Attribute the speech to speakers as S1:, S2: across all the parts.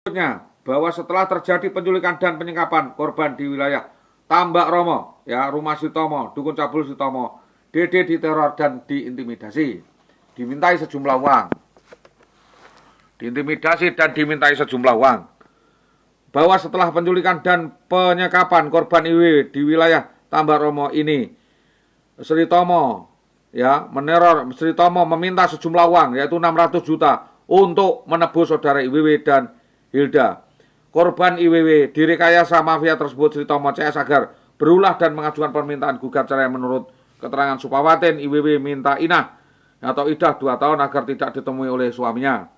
S1: Berikutnya, bahwa setelah terjadi penculikan dan penyekapan korban di wilayah Tambak Romo, ya, Rumah Sitomo, Dukun Cabul Sitomo, Dede diteror dan diintimidasi, dimintai sejumlah uang. Diintimidasi dan dimintai sejumlah uang. Bahwa setelah penculikan dan penyekapan korban IW di wilayah Tambak Romo ini, Sri Tomo ya meneror Sri Tomo meminta sejumlah uang yaitu 600 juta untuk menebus saudara IWW dan Hilda. Korban IWW direkayasa mafia tersebut Sri Tomo CS agar berulah dan mengajukan permintaan gugat cerai. Menurut keterangan Supawaten, IWW minta inah atau idah 2 tahun agar tidak ditemui oleh suaminya.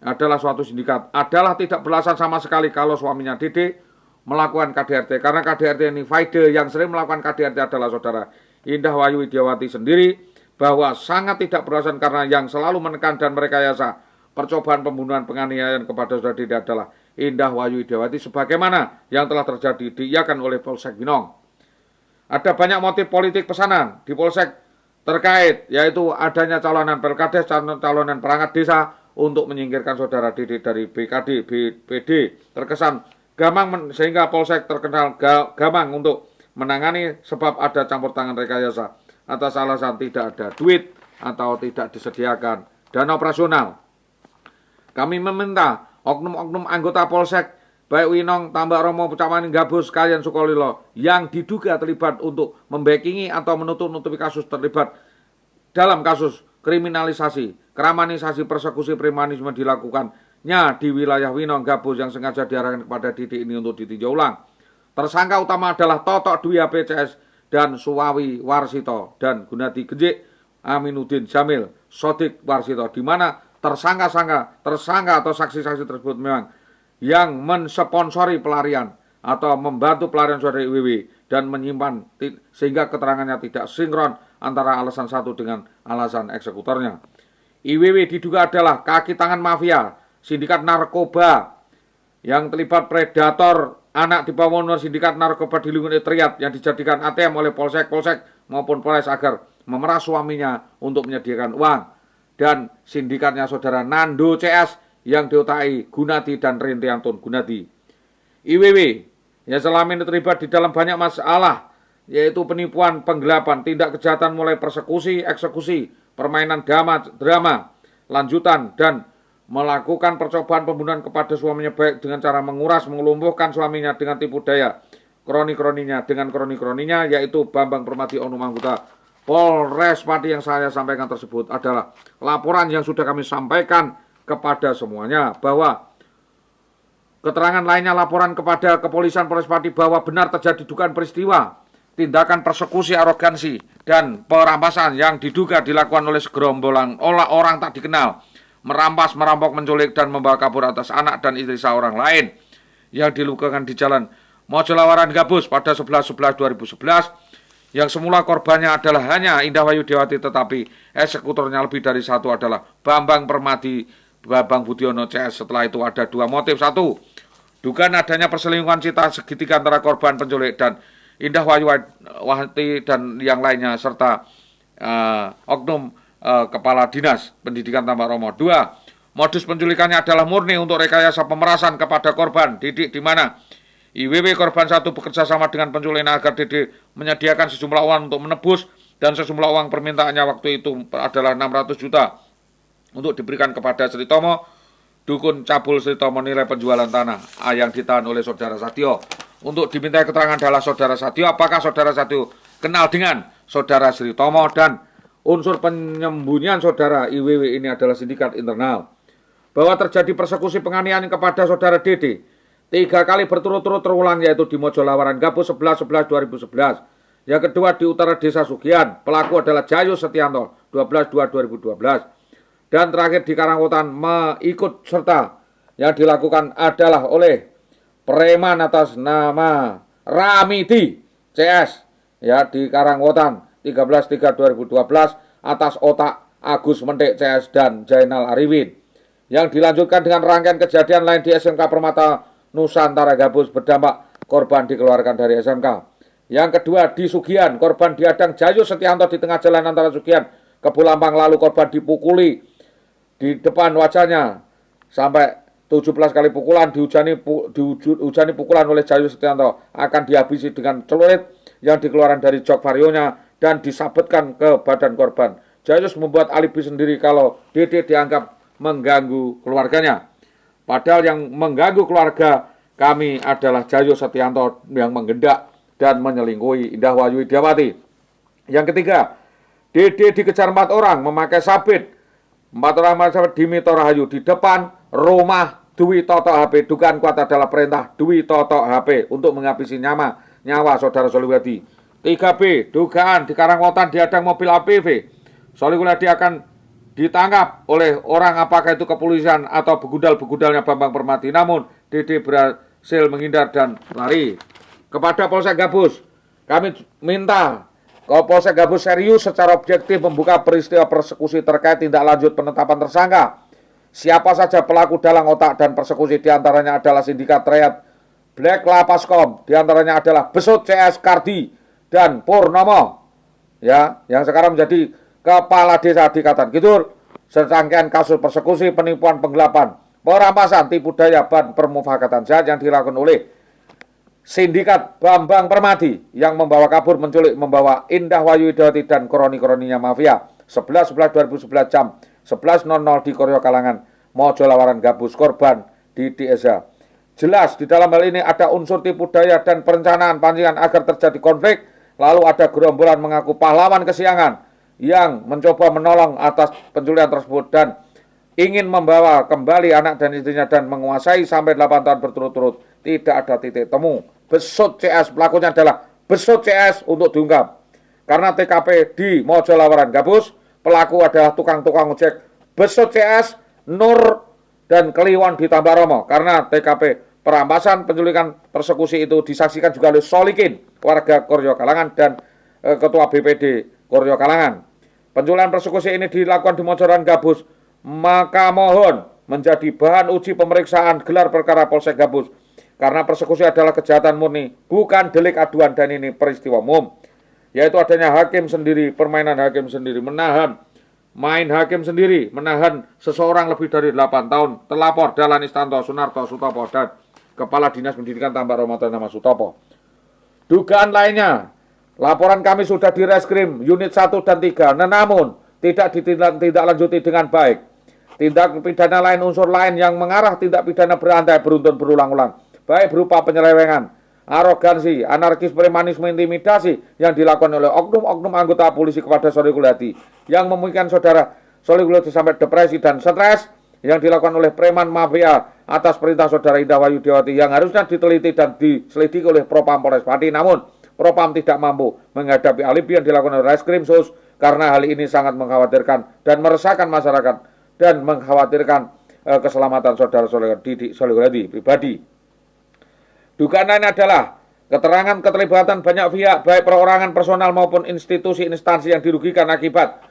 S1: Adalah suatu sindikat. Adalah tidak beralasan sama sekali kalau suaminya Dede melakukan KDRT. Karena KDRT ini Faide yang sering melakukan KDRT adalah saudara Indah Wayu Widiawati sendiri, bahwa sangat tidak beralasan karena yang selalu menekan dan merekayasa percobaan pembunuhan penganiayaan kepada saudara Dede adalah Indah Wayu Widiawati sebagaimana yang telah terjadi diiyakan oleh Polsek Binong. Ada banyak motif politik pesanan di Polsek terkait yaitu adanya calonan Pelkades, calonan perangkat desa untuk menyingkirkan saudara Dede dari BKD, BPD. Terkesan gamang sehingga Polsek terkenal gamang untuk menangani sebab ada campur tangan rekayasa atas alasan tidak ada duit atau tidak disediakan dana operasional. Kami meminta oknum-oknum anggota Polsek baik Winong, Tambak Romo, Pucamani, Gabus, kalian Sukolilo yang diduga terlibat untuk membackingi atau menutup-nutupi kasus terlibat dalam kasus kriminalisasi, keramanisasi, persekusi, premanisme dilakukannya di wilayah Winong, Gabus yang sengaja diarahkan kepada Dede ini untuk ditinjau ulang. Tersangka utama adalah Totok Dwi HPCS dan Suwawi Warsito dan Gunadi Genjik Aminuddin Jamil Sodik Warsito, di mana tersangka atau saksi-saksi tersebut memang yang mensponsori pelarian atau membantu pelarian saudari IWW dan menyimpan sehingga keterangannya tidak sinkron antara alasan satu dengan alasan eksekutornya. IWW diduga adalah kaki tangan mafia, sindikat narkoba yang terlibat predator anak di bawah umur, sindikat narkoba di lingkungan Triad yang dijadikan ATM oleh Polsek maupun Polres agar memeras suaminya untuk menyediakan uang, dan sindikatnya saudara Nando CS yang diotai Gunadi dan Rintiantun Gunadi. IWW yang selama ini terlibat di dalam banyak masalah yaitu penipuan, penggelapan, tindak kejahatan mulai persekusi, eksekusi, permainan drama, lanjutan, dan melakukan percobaan pembunuhan kepada suaminya baik dengan cara menguras, mengelumpuhkan suaminya dengan tipu daya kroni-kroninya yaitu Bambang Permati oknum anggota Polres Pati yang saya sampaikan tersebut adalah laporan yang sudah kami sampaikan kepada semuanya, bahwa keterangan lainnya laporan kepada kepolisian Polres Pati bahwa benar terjadi dugaan peristiwa tindakan persekusi, arogansi, dan perampasan yang diduga dilakukan oleh segerombolan orang tak dikenal, merampas, merampok, menculik, dan membawa kabur atas anak dan istri seorang lain yang dilakukan di Jalan Mojolawaran Gabus pada 11/11/2011, yang semula korbannya adalah hanya Indah Wayu Widiawati tetapi eksekutornya lebih dari satu adalah Bambang Permati Babang Budiono CS. Setelah itu ada dua motif. Satu, dugaan adanya perselingkuhan cita segitiga antara korban penculik dan Indah Wayu Widiawati dan yang lainnya serta oknum Kepala Dinas Pendidikan Tambak Romo. Dua, modus penculikannya adalah murni untuk rekayasa pemerasan kepada korban Didik, di mana IWW korban satu bekerja sama dengan penculik agar Dede menyediakan sejumlah uang untuk menebus, dan sejumlah uang permintaannya waktu itu adalah 600 juta untuk diberikan kepada Sri Tomo, Dukun Cabul Sri Tomo, nilai penjualan tanah yang ditahan oleh saudara Satyo. Untuk dimintai keterangan adalah saudara Satyo, apakah saudara Satyo kenal dengan saudara Sri Tomo, dan unsur penyembunyian saudara IWW ini adalah sindikat internal. Bahwa terjadi persekusi penganiayaan kepada saudara Dede 3 kali berturut-turut terulang yaitu di Mojolawaran Gabus 11/11/2011. Yang kedua di utara desa Sugian, pelaku adalah Jayus Setianto 12/2/2012. Dan terakhir di Karangwotan mengikut serta yang dilakukan adalah oleh preman atas nama Ramidi CS ya di Karangwotan 13/3/2012 atas otak Agus Mendik CS dan Jainal Arifin. Yang dilanjutkan dengan rangkaian kejadian lain di SMK Permata Nusantara Gabus berdampak korban dikeluarkan dari SMK. Yang kedua di Sugian, korban diadang Jayus Setianto di tengah jalan antara Sugian ke Bulampang, lalu korban dipukuli di depan wajahnya sampai 17 kali pukulan dihujani pukulan oleh Jayo Setianto akan dihabisi dengan celurit yang dikeluarkan dari jok varionya dan disabetkan ke badan korban. Jayus membuat alibi sendiri kalau Dede dianggap mengganggu keluarganya. Padahal yang mengganggu keluarga kami adalah Jayo Setianto yang menggendak dan menyelingkuhi Indah Wayu Widiawati. Yang ketiga, Dede dikejar 4 orang memakai sabit. 4 orang memakai sabit di Mito Rahayu di depan rumah Dwi Toto HP. Dugaan kuat adalah perintah Dwi Toto HP untuk menghabisi nyawa saudara Solihulyadi. 3B, dugaan di Karangwotan dihadang mobil APV. Solihulyadi akan ditangkap oleh orang, apakah itu kepolisian atau begudal-begudalnya Bambang Permati. Namun Dede berhasil menghindar dan lari. Kepada Polsek Gabus, kami minta Polsek Gabus serius secara objektif membuka peristiwa persekusi terkait tindak lanjut penetapan tersangka. Siapa saja pelaku dalang otak dan persekusi, diantaranya adalah sindikat Trayat Black Lapaskom, diantaranya adalah Besut CS Kardi dan Purnomo, ya, yang sekarang menjadi kepala desa di Katan Kidul. Serangkaian kasus persekusi, penipuan, penggelapan, perampasan, tipu daya, dan permufakatan jahat yang dilakukan oleh sindikat Bambang Permati yang membawa kabur, menculik, membawa Indah Wayu Widiawati dan kroni-kroninya mafia. 11/11/2011 jam 11.00 di Koryo Kalangan, Mojo Lawaran Gabus, korban di Eza. Jelas di dalam hal ini ada unsur tipu daya dan perencanaan pancingan agar terjadi konflik. Lalu ada gerombolan mengaku pahlawan kesiangan yang mencoba menolong atas penculikan tersebut dan ingin membawa kembali anak dan istrinya dan menguasai sampai 8 tahun berturut-turut. Tidak ada titik temu. Besut CS, pelakunya adalah Besut CS untuk diungkap. Karena TKP di Mojo Lawaran Gabus, pelaku adalah tukang-tukang ojek Besut CS, Nur, dan Kliwon di Tambaromo. Karena TKP perampasan, penculikan, persekusi itu disaksikan juga oleh Solikin, warga Koryo Kalangan, dan Ketua BPD Koryo Kalangan. Penculikan persekusi ini dilakukan di Mojo Lawaran Gabus, maka mohon menjadi bahan uji pemeriksaan gelar perkara Polsek Gabus. Karena persekusi adalah kejahatan murni, bukan delik aduan, dan ini peristiwa umum. Yaitu adanya hakim sendiri, permainan hakim sendiri, main hakim sendiri, menahan seseorang lebih dari 8 tahun. Terlapor Dahlan Istanto Sunarto Sutopo dan Kepala Dinas Pendidikan Tambaromo nama Sutopo. Dugaan lainnya, laporan kami sudah di Reskrim Unit 1 dan 3, namun tidak ditindaklanjuti dengan baik. Tindak pidana lain, unsur lain yang mengarah tindak pidana berantai beruntun berulang-ulang, baik berupa penyelewengan, arogansi, anarkis, premanisme, intimidasi yang dilakukan oleh oknum-oknum anggota polisi kepada Solihulyadi yang memungkinkan saudara Solihulyadi sampai depresi dan stres, yang dilakukan oleh preman mafia atas perintah saudara Indah Wayu Widiawati yang harusnya diteliti dan diselidiki oleh Propam Polres Pati. Namun Propam tidak mampu menghadapi alibi yang dilakukan oleh Reskrim Sus karena hal ini sangat mengkhawatirkan dan meresahkan masyarakat dan mengkhawatirkan keselamatan saudara Solihulyadi pribadi. Dugaan lain adalah keterangan keterlibatan banyak pihak, baik perorangan, personal maupun institusi instansi yang dirugikan akibat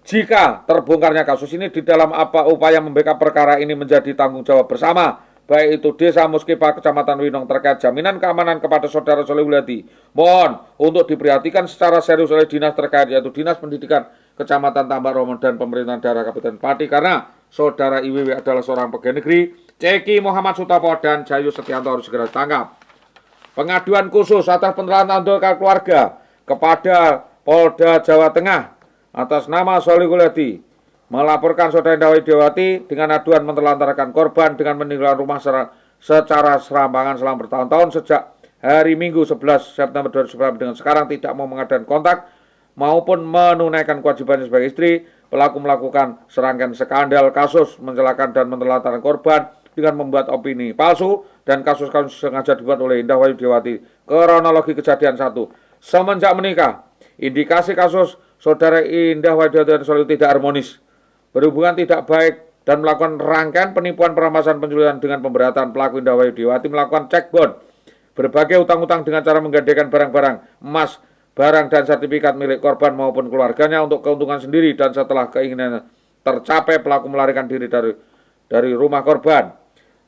S1: jika terbongkarnya kasus ini. Di dalam upaya membackup perkara ini menjadi tanggung jawab bersama, baik itu Desa Muskipa, Kecamatan Winong terkait jaminan keamanan kepada saudara Solihulyadi. Mohon untuk diperhatikan secara serius oleh dinas terkait, yaitu Dinas Pendidikan Kecamatan Tambaromo dan Pemerintahan Daerah Kabupaten Pati, karena saudara IWW adalah seorang pegawai negeri. Ceki Muhammad Sutopo dan Jayo Setianto harus segera ditangkap. Pengaduan khusus atas penelantaran keluarga kepada Polda Jawa Tengah atas nama Solihulyadi melaporkan saudara Indah Wayu Widiawati dengan aduan menelantarkan korban dengan meninggalkan rumah secara serampangan selama bertahun-tahun sejak hari Minggu 11 September 2019 dengan sekarang tidak mau mengadakan kontak maupun menunaikan kewajibannya sebagai istri. Pelaku melakukan serangkaian skandal kasus mencelakan dan menelantarkan korban dengan membuat opini palsu dan kasus-kasus sengaja dibuat oleh Indah Wayu Widiawati. Kronologi kejadian 1. Semenjak menikah, indikasi kasus saudara Indah Wayu Widiawati dan Solihulyadi tidak harmonis, berhubungan tidak baik, dan melakukan rangkaian penipuan, perampasan, penculikan dengan pemberatan. Pelaku Indah Wayu Widiawati melakukan cek bon, berbagai utang-utang dengan cara menggadaikan barang-barang, emas, barang dan sertifikat milik korban maupun keluarganya untuk keuntungan sendiri, dan setelah keinginannya tercapai, pelaku melarikan diri dari rumah korban.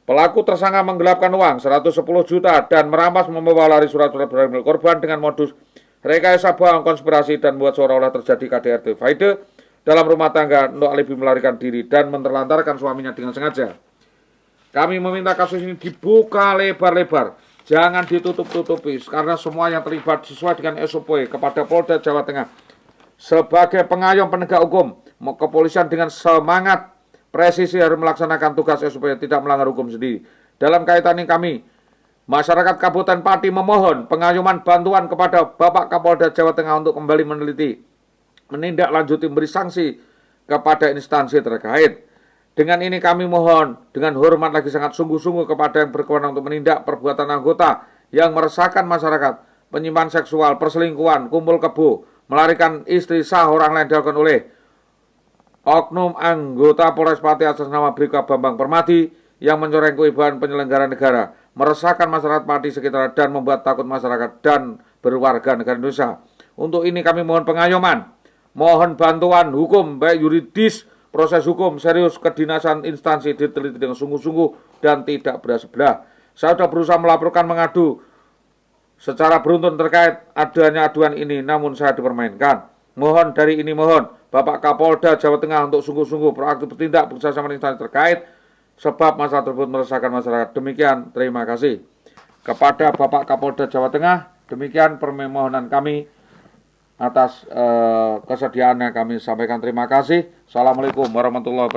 S1: Pelaku tersangka menggelapkan uang 110 juta dan merampas, membawa lari surat-surat berharga milik korban dengan modus rekayasa bohong, konspirasi, dan buat seolah-olah terjadi KDRT faide dalam rumah tangga untuk alibi melarikan diri dan menelantarkan suaminya dengan sengaja. Kami meminta kasus ini dibuka lebar-lebar, jangan ditutup-tutupi, karena semua yang terlibat sesuai dengan SOP kepada Polda Jawa Tengah. Sebagai pengayom penegak hukum, kepolisian dengan semangat presisi harus melaksanakan tugas SOP, tidak melanggar hukum sendiri. Dalam kaitan ini kami, masyarakat Kabupaten Pati memohon pengayoman bantuan kepada Bapak Kapolda Jawa Tengah untuk kembali meneliti, menindaklanjuti, memberi sanksi kepada instansi terkait. Dengan ini kami mohon dengan hormat lagi sangat sungguh-sungguh kepada yang berkewenang untuk menindak perbuatan anggota yang meresahkan masyarakat, penyimpangan seksual, perselingkuhan, kumpul kebo, melarikan istri sah orang lain dilakukan oleh oknum anggota Polres Pati atas nama Brigjen Bambang Permadi yang mencoreng kewibawaan penyelenggara negara, meresahkan masyarakat Pati sekitar dan membuat takut masyarakat dan berwarga negara Indonesia. Untuk ini kami mohon pengayoman, mohon bantuan hukum baik yuridis, proses hukum serius, kedinasan instansi diteliti dengan sungguh-sungguh dan tidak belah sebelah. Saya sudah berusaha melaporkan mengadu secara beruntun terkait adanya aduan ini, namun saya dipermainkan. Mohon dari ini mohon Bapak Kapolda Jawa Tengah untuk sungguh-sungguh proaktif bertindak bersama instansi terkait, sebab masalah tersebut meresahkan masyarakat. Demikian, terima kasih. Kepada Bapak Kapolda Jawa Tengah, demikian permohonan kami atas kesediaannya kami sampaikan terima kasih. Assalamualaikum warahmatullahi wabarakatuh.